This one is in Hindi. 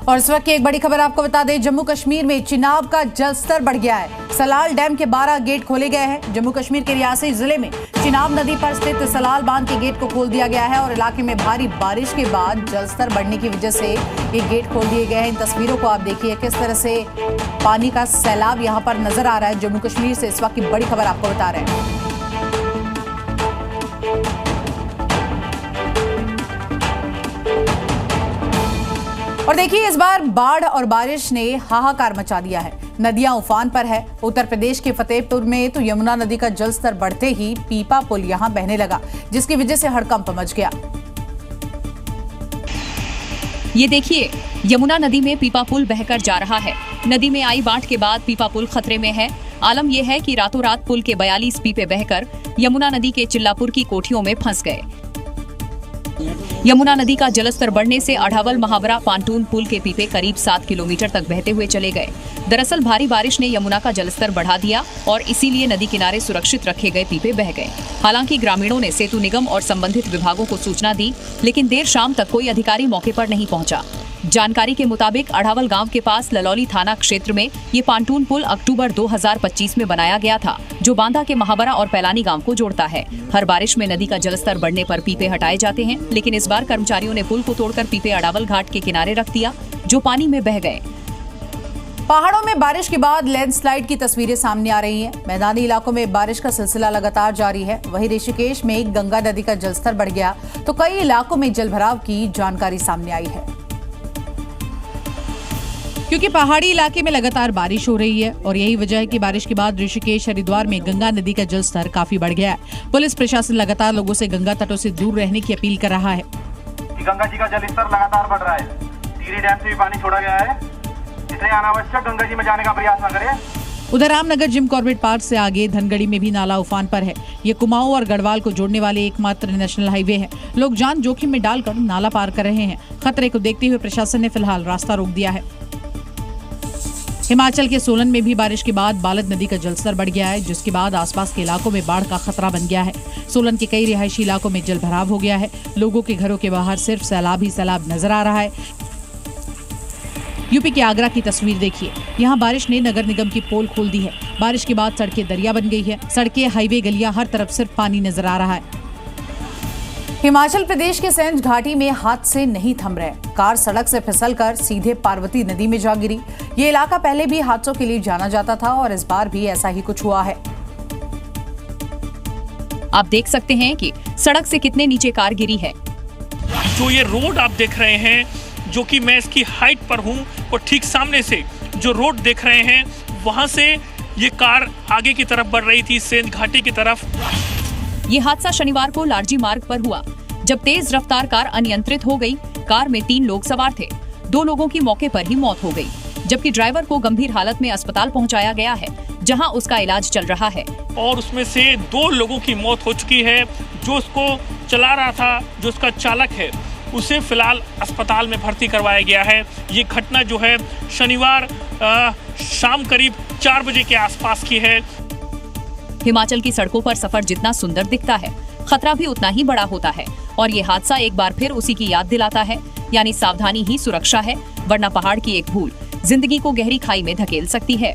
और इस वक्त की एक बड़ी खबर आपको बता दें, जम्मू कश्मीर में चिनाब का जलस्तर बढ़ गया है। सलाल डैम के 12 गेट खोले गए हैं। जम्मू कश्मीर के रियासी जिले में चिनाब नदी पर स्थित सलाल बांध के गेट को खोल दिया गया है और इलाके में भारी बारिश के बाद जलस्तर बढ़ने की वजह से ये गेट खोल दिए गए हैं। इन तस्वीरों को आप देखिए किस तरह से पानी का सैलाब यहाँ पर नजर आ रहा है। जम्मू कश्मीर से इस वक्त की बड़ी खबर आपको बता रहे हैं। और देखिए, इस बार बाढ़ और बारिश ने हाहाकार मचा दिया है। नदियां उफान पर है। उत्तर प्रदेश के फतेहपुर में तो यमुना नदी का जलस्तर बढ़ते ही पीपा पुल यहां बहने लगा, जिसकी वजह से हड़कंप मच गया। ये देखिए, यमुना नदी में पीपा पुल बहकर जा रहा है। नदी में आई बाढ़ के बाद पीपा पुल खतरे में है। आलम यह है कि रातों रात पुल के 42 पीपे बहकर यमुना नदी के चिल्लापुर की कोठियों में फंस गए। यमुना नदी का जलस्तर बढ़ने से अढ़ावल महावरा पांटून पुल के पीपे करीब 7 किलोमीटर तक बहते हुए चले गए। दरअसल भारी बारिश ने यमुना का जलस्तर बढ़ा दिया और इसीलिए नदी किनारे सुरक्षित रखे गए पीपे बह गए। हालांकि ग्रामीणों ने सेतु निगम और संबंधित विभागों को सूचना दी, लेकिन देर शाम तक कोई अधिकारी मौके पर नहीं पहुंचा। जानकारी के मुताबिक अढ़ावल गांव के पास ललौली थाना क्षेत्र में ये पांटून पुल अक्टूबर 2025 में बनाया गया था, जो बांदा के महावरा और पैलानी गांव को जोड़ता है। हर बारिश में नदी का जलस्तर बढ़ने पर पीपे हटाए जाते हैं, लेकिन इस बार कर्मचारियों ने पुल को तोड़कर पीपे अढ़ावल घाट के किनारे रख दिया, जो पानी में बह गए। पहाड़ों में बारिश के बाद लैंडस्लाइड की तस्वीरें सामने आ रही हैं। मैदानी इलाकों में बारिश का सिलसिला लगातार जारी है। वहीं ऋषिकेश में गंगा नदी का जलस्तर बढ़ गया तो कई इलाकों में जलभराव की जानकारी सामने आई है। क्योंकि पहाड़ी इलाके में लगातार बारिश हो रही है और यही वजह है कि बारिश के बाद ऋषिकेश हरिद्वार में गंगा नदी का जलस्तर काफी बढ़ गया है। पुलिस प्रशासन लगातार लोगों से गंगा तटों से दूर रहने की अपील कर रहा है। गंगा जी का जलस्तर लगातार बढ़ रहा है। टिहरी डैम से भी पानी छोड़ा गया है, इसलिए अनावश्यक गंगा जी में जाने का प्रयास न करें। उधर रामनगर जिम कॉर्बेट पार्क से आगे धनगढ़ी में भी नाला उफान पर है। ये कुमाऊं और गढ़वाल को जोड़ने वाले एकमात्र नेशनल हाईवे है। लोग जान जोखिम में डालकर नाला पार कर रहे हैं। खतरे को देखते हुए प्रशासन ने फिलहाल रास्ता रोक दिया है। हिमाचल के सोलन में भी बारिश के बाद बालद नदी का जलस्तर बढ़ गया है, जिसके बाद आसपास के इलाकों में बाढ़ का खतरा बन गया है। सोलन के कई रिहायशी इलाकों में जलभराव हो गया है। लोगों के घरों के बाहर सिर्फ सैलाब ही सैलाब नजर आ रहा है। यूपी के आगरा की तस्वीर देखिए। यहाँ बारिश ने नगर निगम की पोल खोल दी है। बारिश के बाद सड़कें दरिया बन गई है। सड़कें, हाईवे, गलियां, हर तरफ सिर्फ पानी नजर आ रहा है। हिमाचल प्रदेश के सैंज घाटी में हादसे नहीं थम रहे। कार सड़क से फिसलकर सीधे पार्वती नदी में जा गिरी। ये इलाका पहले भी हादसों के लिए जाना जाता था और इस बार भी ऐसा ही कुछ हुआ है। आप देख सकते हैं कि सड़क से कितने नीचे कार गिरी है। जो ये रोड आप देख रहे हैं, जो कि मैं इसकी हाइट पर हूँ और ठीक सामने से जो रोड देख रहे हैं, वहाँ से ये कार आगे की तरफ बढ़ रही थी, सेंध घाटी की तरफ। ये हादसा शनिवार को लारजी मार्ग पर हुआ, जब तेज रफ्तार कार अनियंत्रित हो गई। कार में 3 लोग सवार थे। 2 लोगों की मौके पर ही मौत हो गई, जबकि ड्राइवर को गंभीर हालत में अस्पताल पहुंचाया गया है, जहां उसका इलाज चल रहा है। और उसमें से 2 लोगों की मौत हो चुकी है। जो उसको चला रहा था, जो उसका चालक है, उसे फिलहाल अस्पताल में भर्ती करवाया गया है। ये घटना जो है शनिवार शाम करीब 4 बजे के आसपास की है। हिमाचल की सड़कों पर सफर जितना सुंदर दिखता है, खतरा भी उतना ही बड़ा होता है और ये हादसा एक बार फिर उसी की याद दिलाता है। यानी सावधानी ही सुरक्षा है, वरना पहाड़ की एक भूल जिंदगी को गहरी खाई में धकेल सकती है।